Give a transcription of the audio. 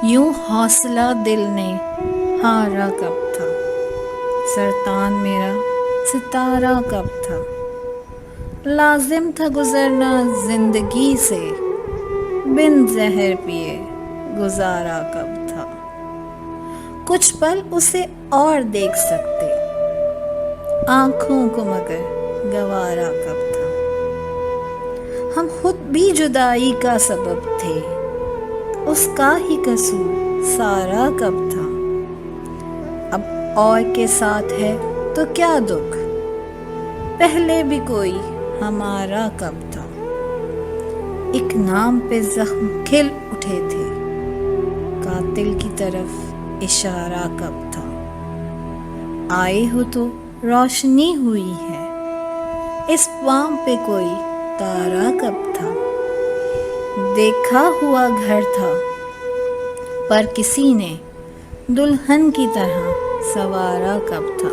यूं हौसला दिल ने हारा कब था, सरतान मेरा सितारा कब था। लाजिम था गुजरना जिंदगी से, बिन जहर पिए गुजारा कब था। कुछ पल उसे और देख सकते, आंखों को मगर गवारा कब था। हम खुद भी जुदाई का सबब थे, उसका ही कसूर सारा कब था। अब और के साथ है तो क्या दुख, पहले भी कोई हमारा कब था। एक नाम पे जख्म खिल उठे थे, कातिल की तरफ इशारा कब था। आए हो तो रोशनी हुई है, इस पाम पे कोई तारा कब था। देखा हुआ घर था, पर किसी ने दुल्हन की तरह सवारा कब था।